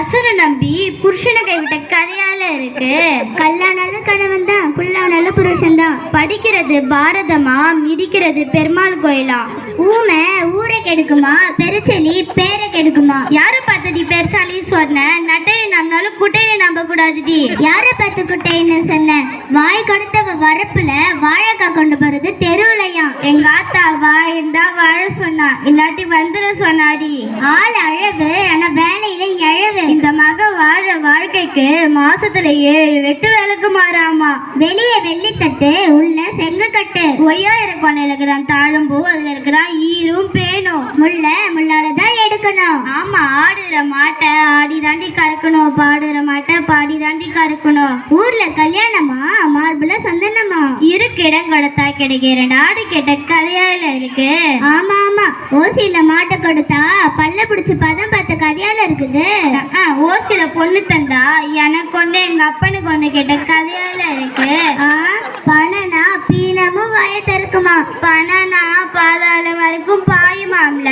அசுர நம்பி புருஷனை கைவிட்ட கதையால இருக்கு. கல்லானாலும் கணவன் தான், புல்லானாலும் புருஷன் தான். படிக்கிறது பாரதமா, மிதிக்கிறது பெருமாள் கோயிலா? ஊமை ஊரை கெடுக்குமா, பெருச்சலி பேரை கெடுக்குமா? யாரை பார்த்து நீ பெருசாலி சொன்ன? நட்டையை நம்பினாலும் குட்டையை நம்ப கூடாதுடி. யாரை பார்த்து குட்டைன்னு சொன்ன? வாய் கொடுத்த வரப்புல வாழைக்காய் கொண்டு போறது தெருவுலையா? எங்க ஆத்தா வாய் இருந்தா வாழ சொன்னா, இல்லாட்டி வந்துட சொன்னாடி. ஆள் அழகு, ஆனா வேலையில எழவு. இந்த மக வாழ வாழ்க்கைக்கு மாசத்துல 7 வெட்டு வேலைக்கு மாறாமா. வெளியே வெள்ளித்தட்டு, உள்ள செங்கக்கட்டு. ஒய்யாயிர கொண்டையில இருக்குதான் தாழம்பூ, அதுல இருக்குதான் ஈரும் பேணும். முள்ளாலதான் எடுக்கணும். ஆமா, ஆடுற மாட்டை ஆடி தாண்டி கறக்கணும், பாடுற மாட்டை பாடி தாண்டி கறக்கணும். ஊர்ல கல்யாணமா, மார்புல சந்தனமா? இருக்கு இடம் கொடுத்தா கிடைக்கிற ஆடு கேட்ட கதையால இருக்கு. ஆமா ஆமா, ஓசியில மாட்டை கொடுத்தா பல்ல பிடிச்சு பதம் பார்த்த கதையால இருக்குது. ஓசியில பொண்ணு தந்தா எனக்கு ஒண்ணு எங்க அப்பனுக்கு ஒண்ணு கேட்ட கதையால இருக்கு. பணனா பீனமும் வாய திறக்குமா? பணனா பாதாளம் வரைக்கும் பாயுமாம்ல.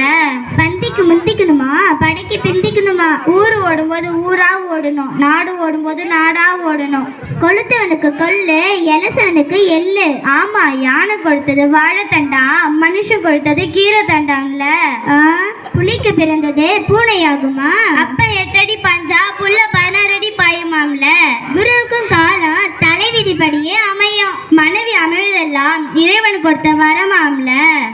பந்திக்கு முந்திக்கணுமா, படைக்கு பிந்திக்கணுமா? ஊரு ஓடும்போது ஊரா ஓடணும், நாடு ஓடும்போது நாடா ஓடணும். கொளுத்தவனுக்கு கொள்ளு, எலசவனுக்கு எள்ளு. ஆமா, யானை கொடுத்தது வாழைத்தண்டா, மனுஷன் கொடுத்தது கீரை தண்டாம்ல. புலிக்கு பிறந்தது பூனையாகுமா? அப்ப 8 அடி பஞ்சா புள்ள 16 அடி பாயுமாம்ல. குருவுக்கும் காலம் தலைவிதிப்படியே அமையும். மனைவி அமைவதெல்லாம் இறைவன் கொடுத்த வரமாம்ல.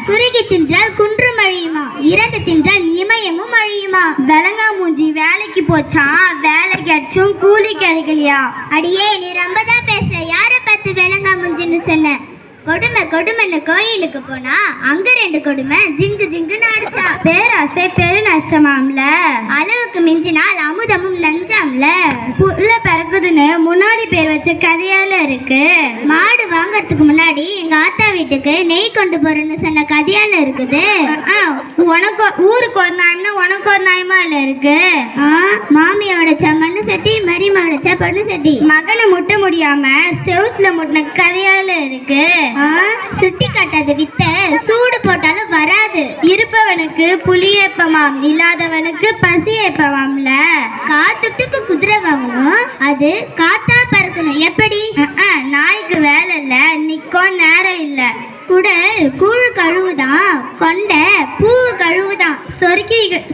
குறுகி தின்றால் குன்றும் அழியுமா, இறந்து தின்றால் இமயமும் அழியுமா? விலங்கா மூஞ்சி வேலைக்கு போச்சான், வேலை கிடைச்சும் கூலி கிடைக்கலையா? அடியே, நீ ரொம்ப தான் பேசுற. யாரை பார்த்து விலங்கா மூஞ்சின்னு சொன்ன? கொடுமை கொடுமைன்னு கோயிலுக்கு போனா அங்க 2 கொடுமை ஜிங்கு ஜிங்குன்னு அடிச்சா. பேராசை பெரு நஷ்டமாம்ல. அளவுக்கு மிஞ்சினால் அமுதமும் நஞ்சாம்ல. புள்ள பிறக்குதுன்னு முன்னாடி பேர் வச்ச கதையால இருக்கு. மாடு வாங்கறதுக்கு முன்னாடி எங்க ஆத்தா வீட்டுக்கு நெய் கொண்டு போறேன்னு சொன்ன கதையால இருக்குது. உனக்கு ஊருக்கு ஒரு நாய்னா உனக்கு ஒரு நாயமா இல்ல இருக்கு. மாமியோட மண்ணு சட்டி, மரிமாவோட பொண்ணு சட்டி. மகனை முட்ட முடியாம செவுத்துல முட்டின கதையால இருக்கு. சுட்டி காட்டாத வித்த சூடு போட்டாலும் வராது. இருப்பவனுக்கு புலி ஏப்பமாம், இல்லாதவனுக்கு பசி ஏப்பமாம்ல. காத்துட்டுக்கு குதிரை வாங்கணும், அது காத்தா பறக்கணும். எப்படி? நாய்க்கு வேலை இல்ல, நிக்கும் நேரம் இல்ல. கூழ் கழுவுதான், கொண்ட பூ கழுவுதான்.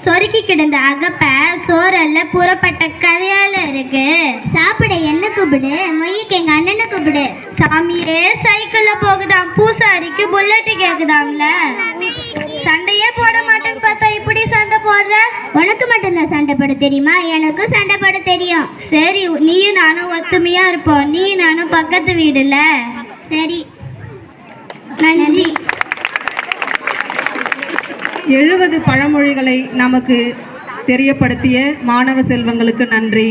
சொருக்கி கிடந்த அகப்ப சோறல்ல புறப்பட்ட கதையால இருக்கு. சாப்பிட என்ன கூப்பிடு, மொய்க்கு எங்க அண்ணனை கூப்பிடு. சாமியே சைக்கிள்ல போகுதாம், பூசாரிக்கு புல்லட்டு கேக்குதாம்ல. சண்டையே போட மாட்டேன்னு பார்த்தா இப்படி சண்டை போடுற. உனக்கு மட்டும்தான் சண்டை போட தெரியுமா? எனக்கும் சண்டை போட தெரியும். சரி, நீயும் நானும் ஒத்துமையா இருப்போம். நீ நானும் பக்கத்து வீடுல. சரி, நன்றி. 70 பழமொழிகளை நமக்கு தெரியப்படுத்திய மாணவ செல்வங்களுக்கு நன்றி.